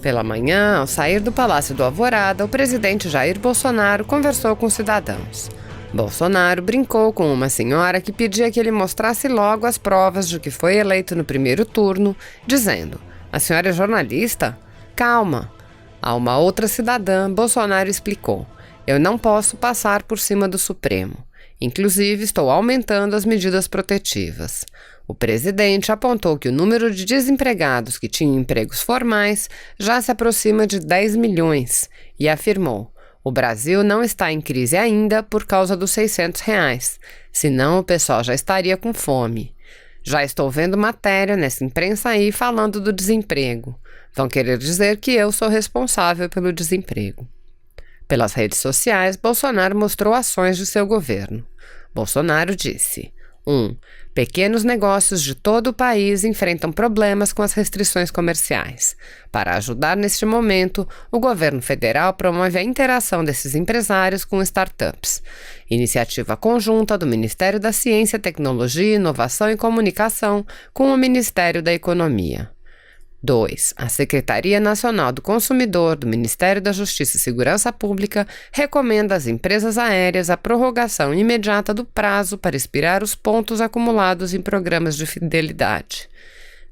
Pela manhã, ao sair do Palácio do Alvorada, o presidente Jair Bolsonaro conversou com cidadãos. Bolsonaro brincou com uma senhora que pedia que ele mostrasse logo as provas de que foi eleito no primeiro turno, dizendo: "A senhora é jornalista? Calma." A uma outra cidadã, Bolsonaro explicou: "Eu não posso passar por cima do Supremo. Inclusive, estou aumentando as medidas protetivas." O presidente apontou que o número de desempregados que tinham empregos formais já se aproxima de 10 milhões e afirmou: "O Brasil não está em crise ainda por causa dos R$ 600, senão o pessoal já estaria com fome. Já estou vendo matéria nessa imprensa aí falando do desemprego. Vão querer dizer que eu sou responsável pelo desemprego." Pelas redes sociais, Bolsonaro mostrou ações de seu governo. Bolsonaro disse: 1. Pequenos negócios de todo o país enfrentam problemas com as restrições comerciais. Para ajudar neste momento, o governo federal promove a interação desses empresários com startups. Iniciativa conjunta do Ministério da Ciência, Tecnologia, Inovação e Comunicação com o Ministério da Economia. 2. A Secretaria Nacional do Consumidor do Ministério da Justiça e Segurança Pública recomenda às empresas aéreas a prorrogação imediata do prazo para expirar os pontos acumulados em programas de fidelidade.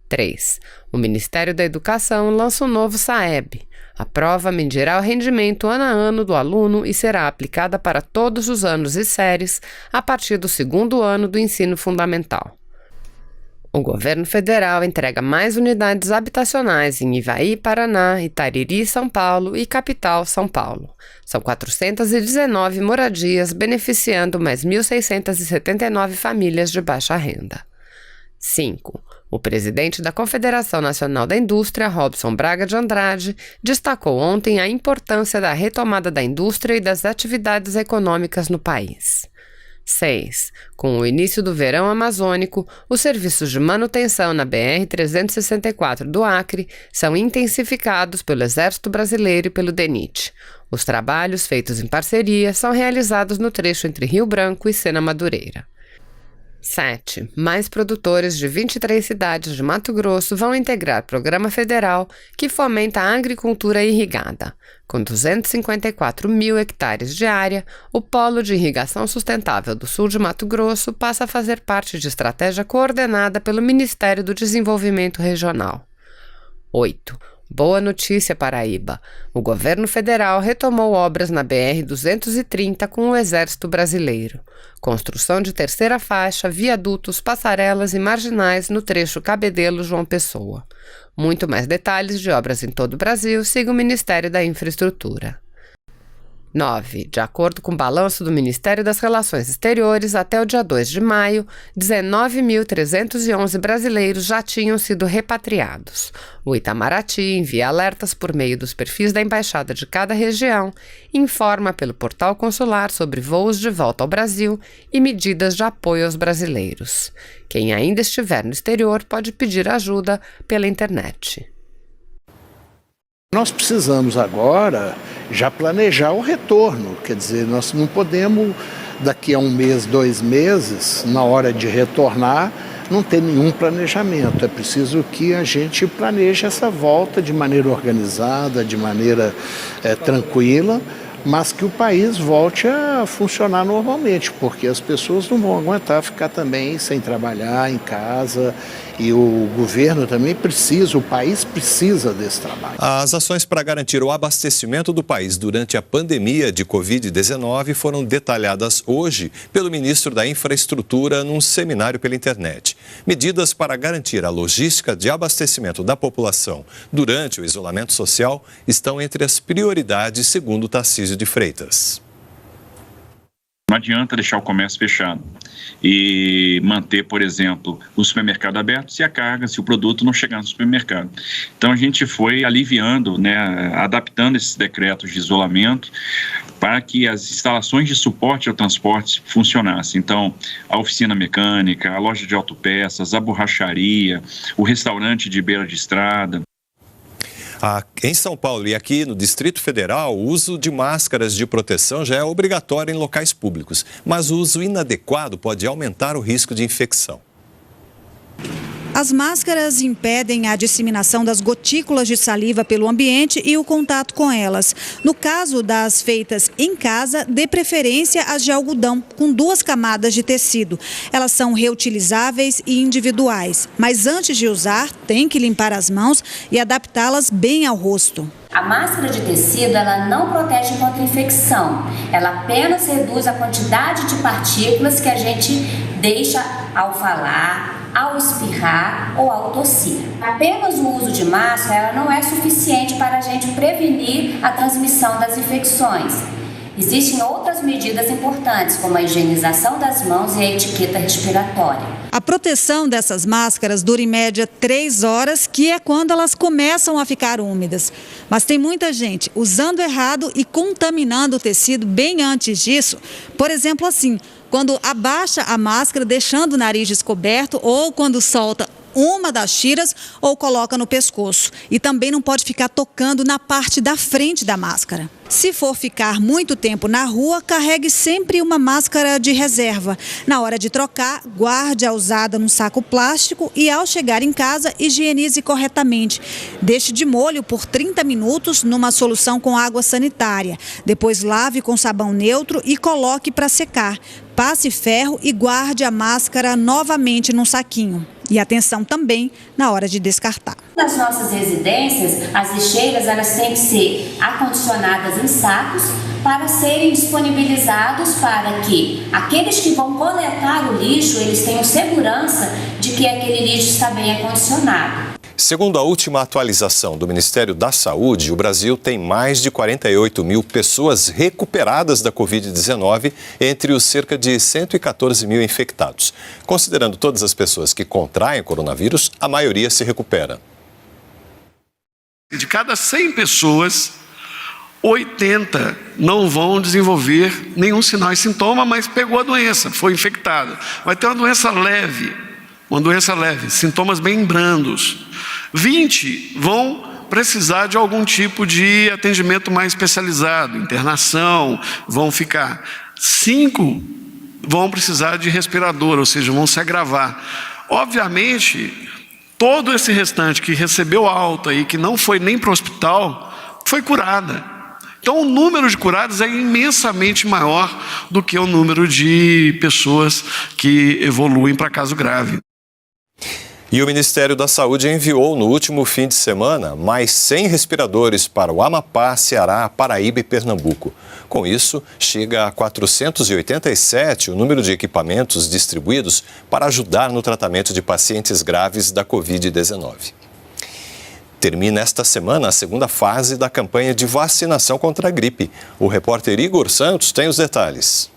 3. O Ministério da Educação lança o novo SAEB. A prova medirá o rendimento ano a ano do aluno e será aplicada para todos os anos e séries a partir do segundo ano do ensino fundamental. O governo federal entrega mais unidades habitacionais em Ivaí, Paraná, Itariri, São Paulo e Capital, São Paulo. São 419 moradias, beneficiando mais 1.679 famílias de baixa renda. 5. O presidente da Confederação Nacional da Indústria, Robson Braga de Andrade, destacou ontem a importância da retomada da indústria e das atividades econômicas no país. 6. Com o início do verão amazônico, os serviços de manutenção na BR-364 do Acre são intensificados pelo Exército Brasileiro e pelo DENIT. Os trabalhos feitos em parceria são realizados no trecho entre Rio Branco e Sena Madureira. 7. Mais produtores de 23 cidades de Mato Grosso vão integrar programa federal que fomenta a agricultura irrigada. Com 254 mil hectares de área, o Polo de Irrigação Sustentável do Sul de Mato Grosso passa a fazer parte de estratégia coordenada pelo Ministério do Desenvolvimento Regional. 8. Boa notícia, Paraíba. O governo federal retomou obras na BR-230 com o Exército Brasileiro. Construção de terceira faixa, viadutos, passarelas e marginais no trecho Cabedelo-João Pessoa. Muito mais detalhes de obras em todo o Brasil, siga o Ministério da Infraestrutura. 9. De acordo com o balanço do Ministério das Relações Exteriores, até o dia 2 de maio, 19.311 brasileiros já tinham sido repatriados. O Itamaraty envia alertas por meio dos perfis da embaixada de cada região, informa pelo portal consular sobre voos de volta ao Brasil e medidas de apoio aos brasileiros. Quem ainda estiver no exterior pode pedir ajuda pela internet. Nós precisamos agora já planejar o retorno, quer dizer, nós não podemos daqui a 1 mês, 2 meses, na hora de retornar, não ter nenhum planejamento. É preciso que a gente planeje essa volta de maneira organizada, de maneira tranquila, mas que o país volte a funcionar normalmente, porque as pessoas não vão aguentar ficar também sem trabalhar em casa, e o governo também precisa, o país precisa desse trabalho. As ações para garantir o abastecimento do país durante a pandemia de Covid-19 foram detalhadas hoje pelo ministro da Infraestrutura num seminário pela internet. Medidas para garantir a logística de abastecimento da população durante o isolamento social estão entre as prioridades, segundo Tarcísio de Freitas. Não adianta deixar o comércio fechado e manter, por exemplo, o supermercado aberto se a carga, se o produto não chegar no supermercado. Então a gente foi aliviando, adaptando esses decretos de isolamento para que as instalações de suporte ao transporte funcionassem. Então, a oficina mecânica, a loja de autopeças, a borracharia, o restaurante de beira de estrada. Em São Paulo e aqui no Distrito Federal, o uso de máscaras de proteção já é obrigatório em locais públicos, mas o uso inadequado pode aumentar o risco de infecção. As máscaras impedem a disseminação das gotículas de saliva pelo ambiente e o contato com elas. No caso das feitas em casa, dê preferência às de algodão, com 2 camadas de tecido. Elas são reutilizáveis e individuais, mas antes de usar, tem que limpar as mãos e adaptá-las bem ao rosto. A máscara de tecido, ela não protege contra infecção. Ela apenas reduz a quantidade de partículas que a gente deixa ao falar, ao espirrar ou ao tossir. Apenas o uso de máscara ela não é suficiente para a gente prevenir a transmissão das infecções. Existem outras medidas importantes, como a higienização das mãos e a etiqueta respiratória. A proteção dessas máscaras dura em média 3 horas, que é quando elas começam a ficar úmidas. Mas tem muita gente usando errado e contaminando o tecido bem antes disso. Por exemplo, assim, quando abaixa a máscara deixando o nariz descoberto ou quando solta uma das tiras ou coloca no pescoço. E também não pode ficar tocando na parte da frente da máscara. Se for ficar muito tempo na rua, carregue sempre uma máscara de reserva. Na hora de trocar, guarde a usada num saco plástico e ao chegar em casa, higienize corretamente. Deixe de molho por 30 minutos numa solução com água sanitária. Depois lave com sabão neutro e coloque para secar. Passe ferro e guarde a máscara novamente num saquinho. E atenção também na hora de descartar. Nas nossas residências, as lixeiras elas têm que ser acondicionadas em sacos para serem disponibilizados para que aqueles que vão coletar o lixo, eles tenham segurança de que aquele lixo está bem acondicionado. Segundo a última atualização do Ministério da Saúde, o Brasil tem mais de 48 mil pessoas recuperadas da Covid-19 entre os cerca de 114 mil infectados. Considerando todas as pessoas que contraem o coronavírus, a maioria se recupera. De cada 100 pessoas, 80 não vão desenvolver nenhum sinal e sintoma, mas pegou a doença, foi infectada. Vai ter uma doença leve, sintomas bem brandos. 20 vão precisar de algum tipo de atendimento mais especializado, internação, vão ficar. 5 vão precisar de respirador, ou seja, vão se agravar. Obviamente, todo esse restante que recebeu alta e que não foi nem para o hospital, foi curada. Então, o número de curados é imensamente maior do que o número de pessoas que evoluem para caso grave. E o Ministério da Saúde enviou no último fim de semana mais 100 respiradores para o Amapá, Ceará, Paraíba e Pernambuco. Com isso, chega a 487 o número de equipamentos distribuídos para ajudar no tratamento de pacientes graves da Covid-19. Termina esta semana a segunda fase da campanha de vacinação contra a gripe. O repórter Igor Santos tem os detalhes.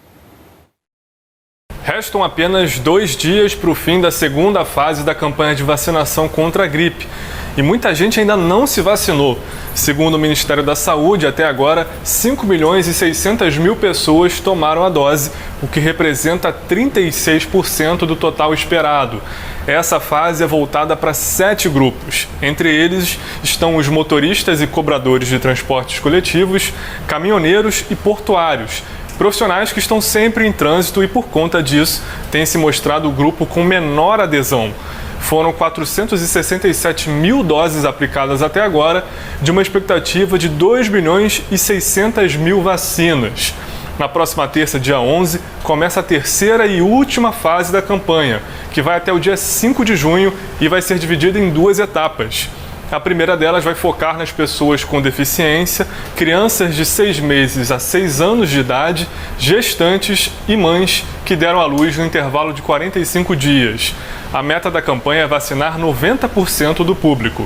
Restam apenas 2 dias para o fim da segunda fase da campanha de vacinação contra a gripe. E muita gente ainda não se vacinou. Segundo o Ministério da Saúde, até agora, 5.600.000 pessoas tomaram a dose, o que representa 36% do total esperado. Essa fase é voltada para 7 grupos. Entre eles estão os motoristas e cobradores de transportes coletivos, caminhoneiros e portuários. Profissionais que estão sempre em trânsito e, por conta disso, tem se mostrado o grupo com menor adesão. Foram 467 mil doses aplicadas até agora, de uma expectativa de 2.600.000 vacinas. Na próxima terça, dia 11, começa a terceira e última fase da campanha, que vai até o dia 5 de junho e vai ser dividida em 2 etapas. A primeira delas vai focar nas pessoas com deficiência, crianças de 6 meses a 6 anos de idade, gestantes e mães que deram à luz no intervalo de 45 dias. A meta da campanha é vacinar 90% do público.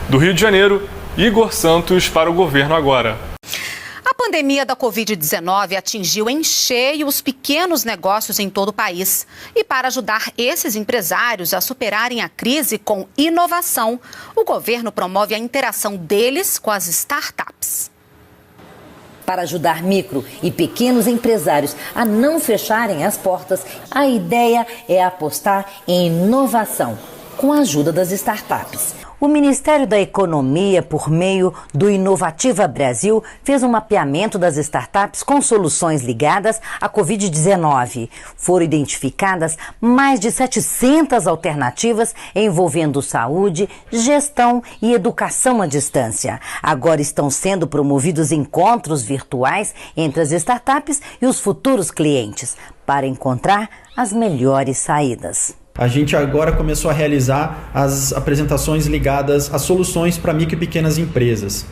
Do Rio de Janeiro, Igor Santos para o Governo Agora. A pandemia da Covid-19 atingiu em cheio os pequenos negócios em todo o país. E para ajudar esses empresários a superarem a crise com inovação, o governo promove a interação deles com as startups. Para ajudar micro e pequenos empresários a não fecharem as portas, a ideia é apostar em inovação. com a ajuda das startups. O Ministério da Economia, por meio do Inovativa Brasil, fez um mapeamento das startups com soluções ligadas à Covid-19. Foram identificadas mais de 700 alternativas envolvendo saúde, gestão e educação à distância. Agora estão sendo promovidos encontros virtuais entre as startups e os futuros clientes para encontrar as melhores saídas. A gente agora começou a realizar as apresentações ligadas a soluções para micro e pequenas empresas.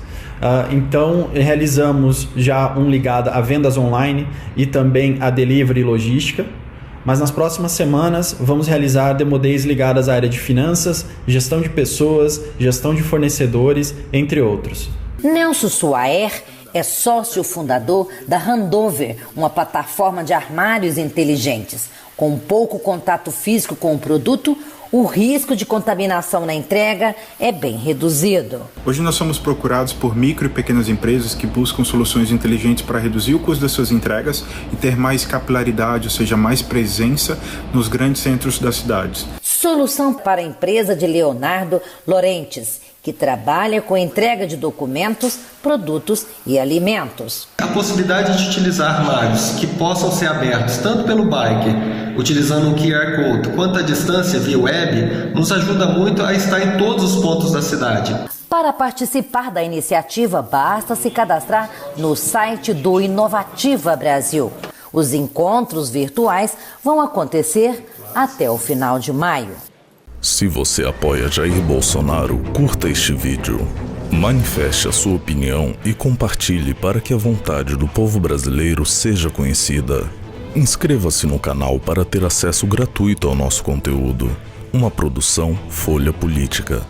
Então, realizamos já um ligado a vendas online e também a delivery e logística. Mas nas próximas semanas vamos realizar demo days ligadas à área de finanças, gestão de pessoas, gestão de fornecedores, entre outros. Nelson Suaer é sócio fundador da Handover, uma plataforma de armários inteligentes. Com pouco contato físico com o produto, o risco de contaminação na entrega é bem reduzido. Hoje nós somos procurados por micro e pequenas empresas que buscam soluções inteligentes para reduzir o custo das suas entregas e ter mais capilaridade, ou seja, mais presença nos grandes centros das cidades. Solução para a empresa de Leonardo Lorentes, que trabalha com entrega de documentos, produtos e alimentos. A possibilidade de utilizar armários que possam ser abertos tanto pelo bike, utilizando um QR Code, quanto à distância via web, nos ajuda muito a estar em todos os pontos da cidade. Para participar da iniciativa, basta se cadastrar no site do Inovativa Brasil. Os encontros virtuais vão acontecer até o final de maio. Se você apoia Jair Bolsonaro, curta este vídeo. Manifeste a sua opinião e compartilhe para que a vontade do povo brasileiro seja conhecida. Inscreva-se no canal para ter acesso gratuito ao nosso conteúdo. Uma produção Folha Política.